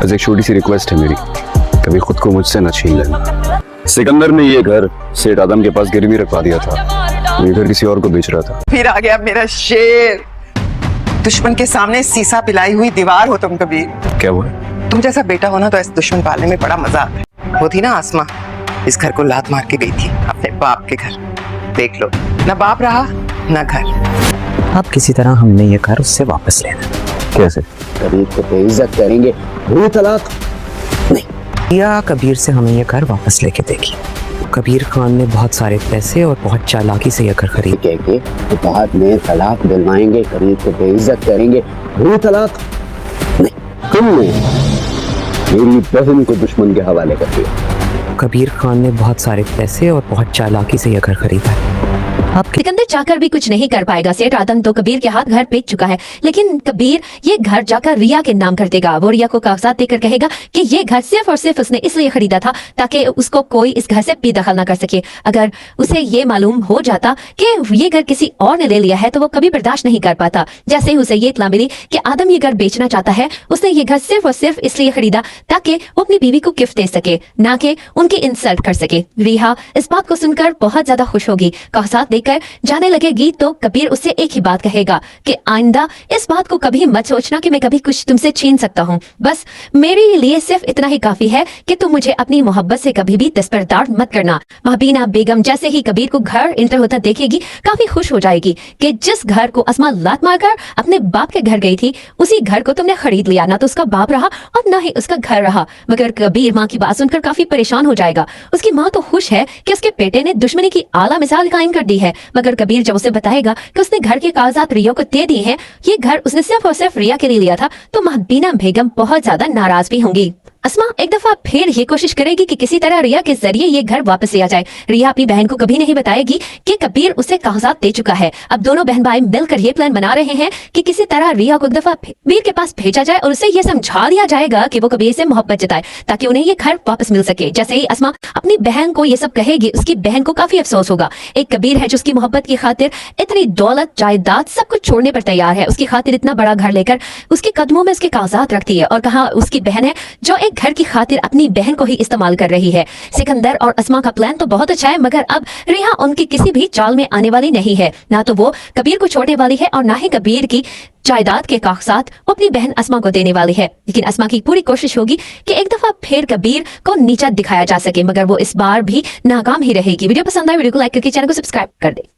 बस एक छोटी सी रिक्वेस्ट है मेरी, कभी खुद को मुझसे न छीन लेना। सिकंदर ने ये घर सेठ आदम के पास गिरवी रखवा दिया था, ये घर किसी और को बेच रहा था। फिर आ गया मेरा शेर। दुश्मन के सामने सीसा पिलाई हुई दीवार हो तुम कबीर। क्या हुआ? तुम जैसा बेटा होना तो ऐसे दुश्मन पालने में बड़ा मजा आता है। वो थी ना आसमा, इस घर को लात मार के गई थी अपने बाप के घर। देख लो, ना बाप रहा ना घर। अब किसी तरह हमने ये घर उससे वापस लेना। कैसे? कबीर को बेइज्जत करेंगे, बुरी तलाक नहीं, या कबीर से हमें ये घर वापस लेके देगी। कबीर खान ने बहुत सारे पैसे और बहुत चालाकी से ये घर खरीद के तो बाद में तलाक दिलवाएंगे, कबीर को बेइज्जत करेंगे, बुरी तलाक नहीं। तुमने मेरी बहन को दुश्मन के हवाले कर दिया। कबीर खान ने बहुत सारे पैसे और बहुत चालाकी से यह घर खरीदा। सिकंदर चाहकर भी कुछ नहीं कर पाएगा। सेठ आदम तो कबीर के हाथ घर बेच चुका है, लेकिन कबीर ये घर जाकर रिया के नाम कर देगा। वो रिया को कागजात देकर कहेगा कि ये घर सिर्फ और सिर्फ उसने इसलिए खरीदा था ताकि उसको कोई इस घर से बेदखल ना कर सके। अगर उसे ये मालूम हो जाता कि ये घर किसी और ने ले लिया है तो वो कभी बर्दाश्त नहीं कर पाता। जैसे ही उसे ये इत्तला मिली कि आदम ये घर बेचना चाहता है, उसने ये घर सिर्फ और सिर्फ इसलिए खरीदा ताकि वो अपनी बीवी को गिफ्ट दे सके, ना कि उनकी इंसल्ट कर सके। रिया इस बात को सुनकर बहुत ज्यादा खुश होगी। कागजात देकर जाने लगेगी तो कबीर उससे एक ही बात कहेगा कि आइंदा इस बात को कभी मत सोचना कि मैं कभी कुछ तुमसे छीन सकता हूँ। बस मेरे लिए सिर्फ इतना ही काफी है कि तुम मुझे अपनी मोहब्बत से कभी भी दस्तबरदार मत करना। महबीना बेगम जैसे ही कबीर को घर इंटर होता देखेगी काफी खुश हो जाएगी कि जिस घर को अस्मा लात मारकर अपने बाप के घर गई थी उसी घर को तुमने खरीद लिया। ना तो उसका बाप रहा और ना ही उसका घर रहा। मगर कबीर माँ की बात सुनकर काफी परेशान हो जाएगा। उसकी माँ तो खुश है कि उसके बेटे ने दुश्मनी की आला मिसाल कायम कर दी है, मगर कबीर जब उसे बताएगा कि उसने घर के कागजात रिया को दे दिए हैं, ये घर उसने सिर्फ और सिर्फ रिया के लिए लिया था, तो महबीना बेगम बहुत ज्यादा नाराज भी होंगी। अस्मा एक दफा फिर ये कोशिश करेगी कि किसी तरह रिया के जरिए ये घर वापस लिया जाए। रिया अपनी बहन को कभी नहीं बताएगी कि कबीर उसे कागजात दे चुका है। अब दोनों बहन भाई मिलकर ये प्लान बना रहे हैं कि किसी तरह रिया को एक दफा कबीर के पास भेजा जाए और उसे ये समझा दिया जाएगा कि वो कबीर से मोहब्बत जताए ताकि उन्हें ये घर वापस मिल सके। जैसे ही अस्मा अपनी बहन को ये सब कहेगी, उसकी बहन को काफी अफसोस होगा। एक कबीर है जो उसकी मोहब्बत की खातिर इतनी दौलत जायदाद सब कुछ छोड़ने पर तैयार है, उसकी खातिर इतना बड़ा घर लेकर उसके कदमों में उसके कागजात रखती है। और कहा उसकी बहन है जो एक घर की खातिर अपनी बहन को ही इस्तेमाल कर रही है। सिकंदर और अस्मा का प्लान तो बहुत अच्छा है, मगर अब रिया उनकी किसी भी चाल में आने वाली नहीं है। ना तो वो कबीर को छोड़ने वाली है और ना ही कबीर की जायदाद के कागजात वो अपनी बहन अस्मा को देने वाली है। लेकिन अस्मा की पूरी कोशिश होगी कि एक दफा फिर कबीर को नीचा दिखाया जा सके, मगर वो इस बार भी नाकाम ही रहेगी। वीडियो पसंद आए वीडियो को लाइक करके चैनल को सब्सक्राइब कर दे।